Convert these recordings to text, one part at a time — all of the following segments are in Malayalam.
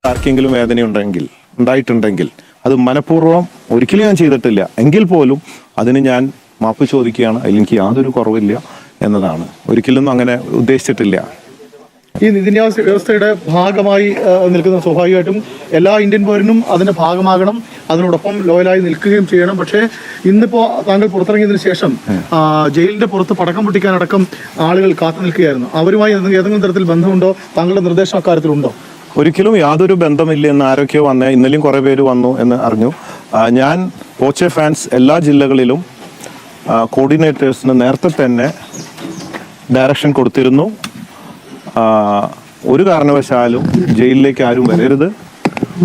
ആർക്കെങ്കിലും ഉണ്ടായിട്ടുണ്ടെങ്കിൽ അത് മനഃപൂർവ്വം ഒരിക്കലും ഞാൻ ചെയ്തിട്ടില്ല എങ്കിൽ പോലും അതിന് ഞാൻ മാപ്പ് ചോദിക്കുകയാണ്. അതിൽ എനിക്ക് യാതൊരു കുറവില്ല എന്നതാണ്. ഒരിക്കലും അങ്ങനെ ഉദ്ദേശിച്ചിട്ടില്ല. ഈ നീതിന്യായ വ്യവസ്ഥയുടെ ഭാഗമായി നിൽക്കുന്ന സ്വാഭാവികമായിട്ടും എല്ലാ ഇന്ത്യൻ പൗരനും അതിന്റെ ഭാഗമാകണം, അതിനോടൊപ്പം ലോയലായി നിൽക്കുകയും ചെയ്യണം. പക്ഷേ ഇന്നിപ്പോ താങ്കൾ പുറത്തിറങ്ങിയതിനു ശേഷം ജയിലിന്റെ പുറത്ത് പടക്കം പൊട്ടിക്കാനടക്കം ആളുകൾ കാത്തു നിൽക്കുകയായിരുന്നു. അവരുമായി ഏതെങ്കിലും തരത്തിൽ ബന്ധമുണ്ടോ? താങ്കളുടെ നിർദ്ദേശം അക്കാര്യത്തിലുണ്ടോ? ഒരിക്കലും യാതൊരു ബന്ധമില്ല എന്ന് ആരൊക്കെയോ വന്നേ. ഇന്നലെയും കുറേ പേര് വന്നു എന്ന് അറിഞ്ഞു. ഞാൻ ബോച്ചെ ഫാൻസ് എല്ലാ ജില്ലകളിലും കോർഡിനേറ്റേഴ്സിന് നേരത്തെ തന്നെ ഡയറക്ഷൻ കൊടുത്തിരുന്നു. ഒരു കാരണവശാലും ജയിലിലേക്ക് ആരും വരരുത്.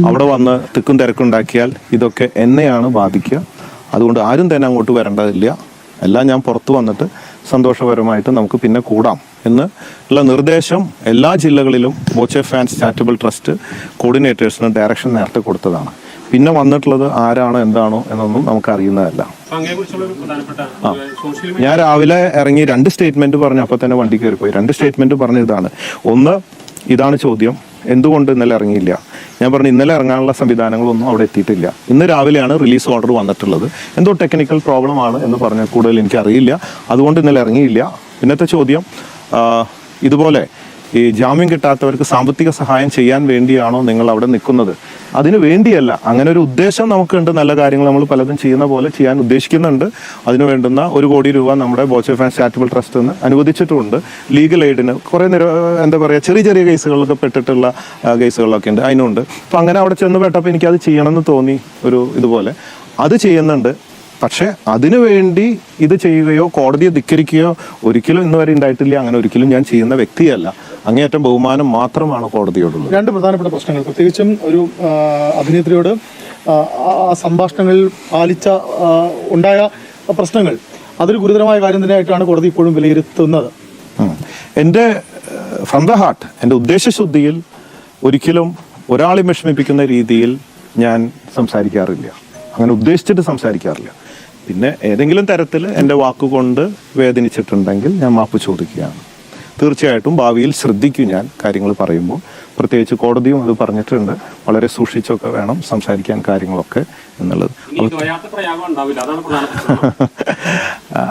അവിടെ വന്ന് തിക്കും തിരക്കുണ്ടാക്കിയാൽ ഇതൊക്കെ എന്നെയാണ് ബാധിക്കുക. അതുകൊണ്ട് ആരും തന്നെ അങ്ങോട്ട് വരേണ്ടതില്ല. എല്ലാം ഞാൻ പുറത്തു വന്നിട്ട് സന്തോഷപരമായിട്ട് നമുക്ക് പിന്നെ കൂടാം എന്ന് ഉള്ള നിർദ്ദേശം എല്ലാ ജില്ലകളിലും ബോച്ചെ ഫാൻസ് ചാരിറ്റബിൾ ട്രസ്റ്റ് കോർഡിനേറ്റേഴ്സിന് ഡയറക്ഷൻ നേരത്തെ കൊടുത്തതാണ്. പിന്നെ വന്നിട്ടുള്ളത് ആരാണോ എന്താണോ എന്നൊന്നും നമുക്ക് അറിയുന്നതല്ല. ഞാൻ രാവിലെ ഇറങ്ങി 2 സ്റ്റേറ്റ്മെന്റ് പറഞ്ഞു. അപ്പോൾ തന്നെ വണ്ടി കയറിപ്പോയി. 2 സ്റ്റേറ്റ്മെന്റ് പറഞ്ഞതാണ്. ഒന്ന്, ഇതാണ് ചോദ്യം, എന്തുകൊണ്ട് ഇന്നലെ ഇറങ്ങിയില്ല? ഞാൻ പറഞ്ഞു ഇന്നലെ ഇറങ്ങാനുള്ള സംവിധാനങ്ങളൊന്നും അവിടെ എത്തിയിട്ടില്ല. ഇന്ന് രാവിലെയാണ് റിലീസ് ഓർഡർ വന്നിട്ടുള്ളത്. എന്തോ ടെക്നിക്കൽ പ്രോബ്ലം ആണ് എന്ന് പറഞ്ഞാൽ കൂടുതൽ എനിക്കറിയില്ല. അതുകൊണ്ട് ഇന്നലെ ഇറങ്ങിയില്ല. പിന്നത്തെ ചോദ്യം, ഇതുപോലെ ഈ ജാമ്യം കിട്ടാത്തവർക്ക് സാമ്പത്തിക സഹായം ചെയ്യാൻ വേണ്ടിയാണോ നിങ്ങൾ അവിടെ നിൽക്കുന്നത്? അതിനു വേണ്ടിയല്ല. അങ്ങനെ ഒരു ഉദ്ദേശം നമുക്കുണ്ട്. നല്ല കാര്യങ്ങൾ നമ്മൾ പലതും ചെയ്യുന്ന പോലെ ചെയ്യാൻ ഉദ്ദേശിക്കുന്നുണ്ട്. അതിനു വേണ്ടുന്ന 1 കോടി രൂപ നമ്മുടെ ബോച്ചെ ഫാൻസ് ചാരിറ്റബിൾ ട്രസ്റ്റ് നിന്ന് അനുവദിച്ചിട്ടുമുണ്ട്. ലീഗൽ എയ്ഡിന് കുറേ എന്താ പറയുക, ചെറിയ ചെറിയ കേസുകളിലൊക്കെ പെട്ടിട്ടുള്ള കേസുകളൊക്കെ ഉണ്ട്, അതിനുണ്ട്. അപ്പം അങ്ങനെ അവിടെ ചെന്ന് പെട്ടപ്പോൾ എനിക്കത് ചെയ്യണമെന്ന് തോന്നി. ഇതുപോലെ അത് ചെയ്യുന്നുണ്ട്. പക്ഷെ അതിനുവേണ്ടി ഇത് ചെയ്യുകയോ കോടതിയെ ധിക്കരിക്കുകയോ ഒരിക്കലും ഇന്ന് വരെ ഉണ്ടായിട്ടില്ല. അങ്ങനെ ഒരിക്കലും ഞാൻ ചെയ്യുന്ന വ്യക്തിയല്ല. അങ്ങേയറ്റം ബഹുമാനം മാത്രമാണ് കോടതിയോടുള്ളത്. 2 പ്രധാനപ്പെട്ട പ്രശ്നങ്ങൾ, പ്രത്യേകിച്ചും ഒരു അഭിനേത്രിയോട് സംഭാഷണങ്ങളിൽ ഉണ്ടായ പ്രശ്നങ്ങൾ, അതൊരു ഗുരുതരമായ കാര്യം തന്നെയായിട്ടാണ് കോടതി ഇപ്പോഴും വിലയിരുത്തുന്നത്. എൻ്റെ ഫ്രം ദ ഹാർട്ട്, എൻ്റെ ഉദ്ദേശശുദ്ധിയിൽ ഒരിക്കലും ഒരാളെ വിഷമിപ്പിക്കുന്ന രീതിയിൽ ഞാൻ സംസാരിക്കാറില്ല. അങ്ങനെ ഉദ്ദേശിച്ചിട്ട് സംസാരിക്കാറില്ല. പിന്നെ ഏതെങ്കിലും തരത്തിൽ എൻ്റെ വാക്കുകൊണ്ട് വേദനിച്ചിട്ടുണ്ടെങ്കിൽ ഞാൻ മാപ്പ് ചോദിക്കുകയാണ്. തീർച്ചയായിട്ടും ഭാവിയിൽ ശ്രദ്ധിക്കും ഞാൻ കാര്യങ്ങൾ പറയുമ്പോൾ. പ്രത്യേകിച്ച് കോടതിയും അത് പറഞ്ഞിട്ടുണ്ട്, വളരെ സൂക്ഷിച്ചൊക്കെ വേണം സംസാരിക്കാൻ കാര്യങ്ങളൊക്കെ എന്നുള്ളത്.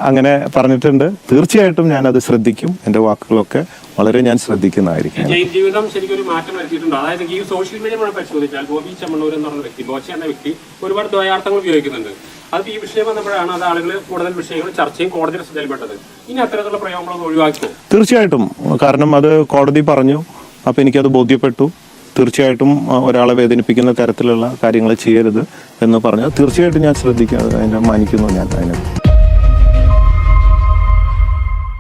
അങ്ങനെ പറഞ്ഞിട്ടുണ്ട്. തീർച്ചയായിട്ടും ഞാൻ അത് ശ്രദ്ധിക്കും. എൻ്റെ വാക്കുകളൊക്കെ വളരെ ഞാൻ ശ്രദ്ധിക്കുന്നതായിരിക്കും. ജീവിതം ശരിക്കും ഒരു മാറ്റം വരുത്തിയിട്ടുണ്ട്. അതായത് ഈ സോഷ്യൽ മീഡിയ നമ്മൾ പരിശോധിച്ചാൽ ബോബി ചെമ്മണ്ണൂർ എന്ന് പറഞ്ഞ വ്യക്തി, ബോച്ച എന്ന വ്യക്തി ഒരുപാട് ദ്വയാർത്ഥങ്ങൾ ഉപയോഗിക്കുന്നുണ്ട്. അത് ഈ വിഷയം വന്നപ്പോഴാണ് അത് ആളുകൾ കൂടുതൽ വിഷയങ്ങൾ ചർച്ചയും കോടതിയുടെ ശ്രദ്ധയിൽപ്പെട്ടത്. ഇനി അത്തരത്തിലുള്ള പ്രയോഗങ്ങളൊന്നും ഒഴിവാക്കുമോ? തീർച്ചയായിട്ടും. കാരണം അത് കോടതി പറഞ്ഞു. അപ്പോൾ എനിക്കത് ബോധ്യപ്പെട്ടു. തീർച്ചയായിട്ടും ഒരാളെ വേദനിപ്പിക്കുന്ന തരത്തിലുള്ള കാര്യങ്ങൾ ചെയ്യരുത് എന്ന് പറഞ്ഞാൽ തീർച്ചയായിട്ടും ഞാൻ ശ്രദ്ധിക്കുക, അതിനെ മാനിക്കുന്നു ഞാൻ അതിനെ.